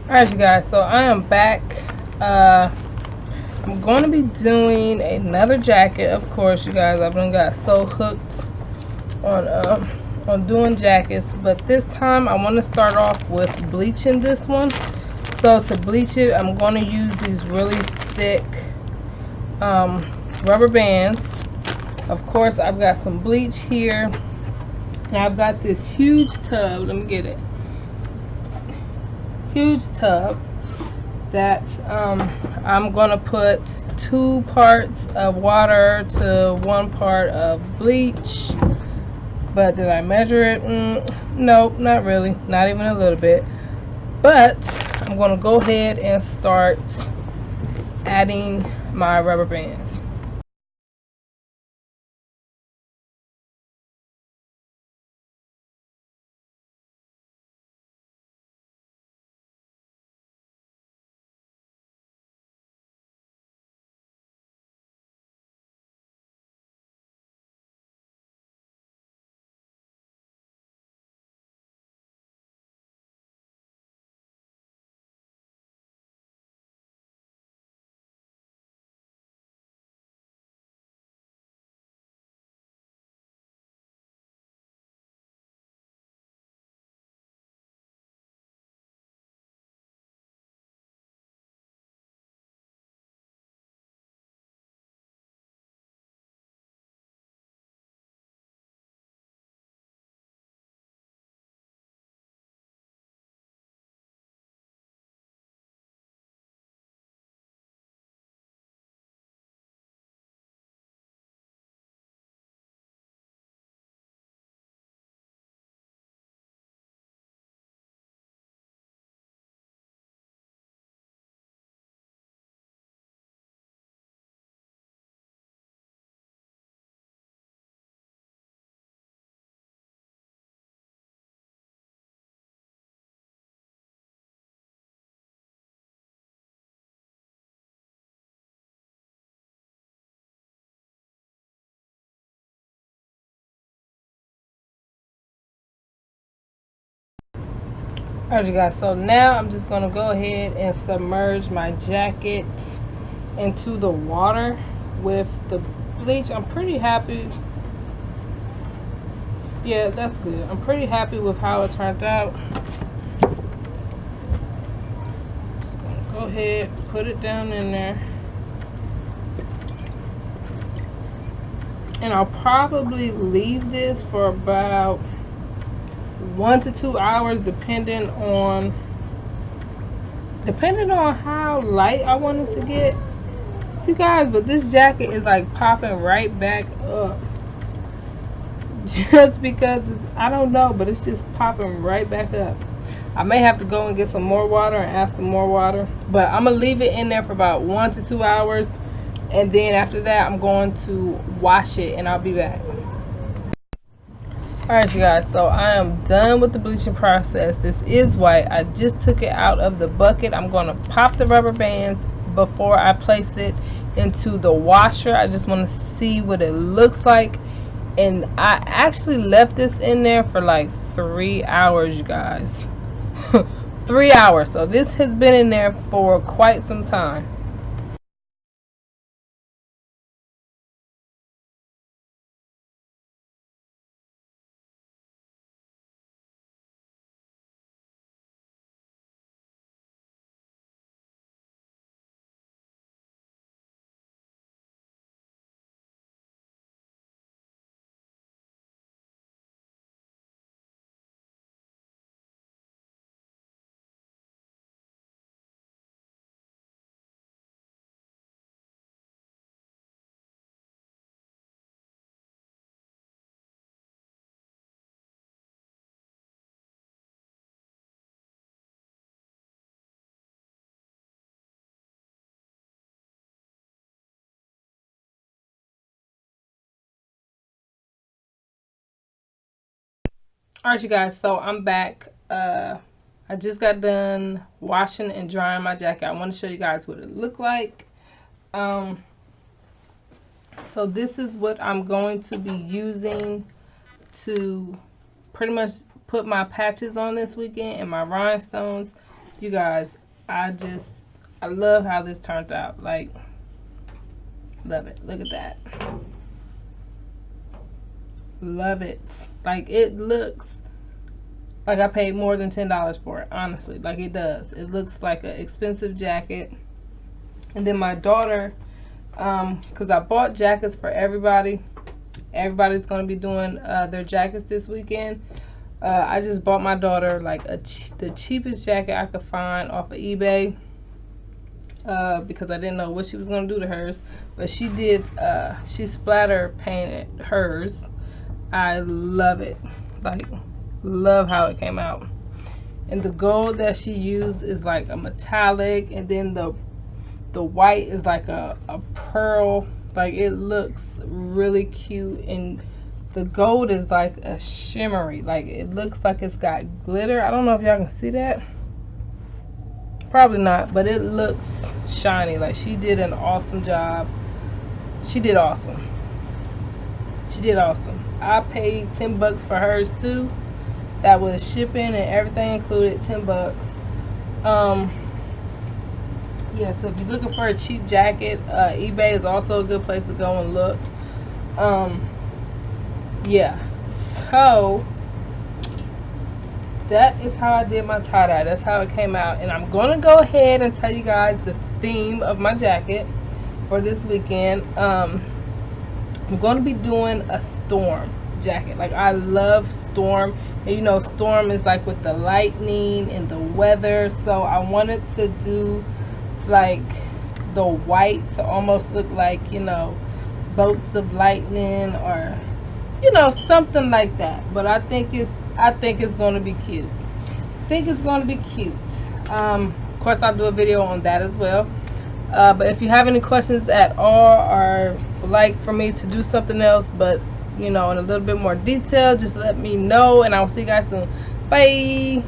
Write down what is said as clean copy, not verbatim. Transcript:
Alright, you guys, so I am back. I'm going to be doing another jacket, of course, you guys. I've been got so hooked on doing jackets, but this time I want to start off with bleaching this one. So to bleach it, I'm going to use these really thick rubber bands. Of course, I've got some bleach here. And I've got this huge tub. Let me get it. Huge tub that I'm gonna put 2 parts of water to 1 part of bleach. But did I measure it? Nope, not really, not even a little bit. But I'm gonna go ahead and start adding my rubber bands. Alright, you guys, so now I'm just gonna go ahead and submerge my jacket into the water with the bleach. I'm pretty happy. Yeah, that's good. I'm pretty happy with how it turned out. Just gonna go ahead, put it down in there. And I'll probably leave this for about 1 to 2 hours depending on how light I want it to get, you guys. But this jacket is like popping right back up just because I don't know, but it's just popping right back up. I may have to go and get some more water and add some more water, but I'm gonna leave it in there for about 1 to 2 hours, and then after that I'm going to wash it and I'll be back. Alright, you guys, so I am done with the bleaching process. This is white. I just took it out of the bucket. I'm going to pop the rubber bands before I place it into the washer. I just want to see what it looks like. And I actually left this in there for like 3 hours, you guys. 3 hours. So this has been in there for quite some time. Alright, you guys, so I'm back. I just got done washing and drying my jacket. I want to show you guys what it looked like. So this is what I'm going to be using to pretty much put my patches on this weekend and my rhinestones. You guys, I love how this turned out. Like, love it. Look at that. Love it. Like, it looks like I paid more than $10 for it, honestly. Like, it does. It looks like an expensive jacket. And then my daughter, because I bought jackets for everybody. Everybody's going to be doing their jackets this weekend. I just bought my daughter like the cheapest jacket I could find off of eBay, because I didn't know what she was going to do to hers. But she did, she splatter painted hers. I love it. Like, love how it came out. And the gold that she used is like a metallic, and then the white is like a pearl. Like, it looks really cute, and the gold is like a shimmery. Like, it looks like it's got glitter. I don't know if y'all can see that. Probably not, but it looks shiny. Like, she did an awesome job. She did awesome. She did awesome. I paid $10 for hers too. That was shipping and everything included, $10. Yeah, so if you're looking for a cheap jacket, eBay is also a good place to go and look. Yeah, so that is how I did my tie-dye. That's how it came out. And I'm going to go ahead and tell you guys the theme of my jacket for this weekend. I'm going to be doing a storm jacket. Like, I love storm. And you know, storm is like with the lightning and the weather. So I wanted to do like the white to almost look like, you know, bolts of lightning, or, you know, something like that. But I think it's going to be cute. I think it's going to be cute. Of course, I'll do a video on that as well. But if you have any questions at all, or would like for me to do something else, but, you know, in a little bit more detail, just let me know, and I will see you guys soon. Bye.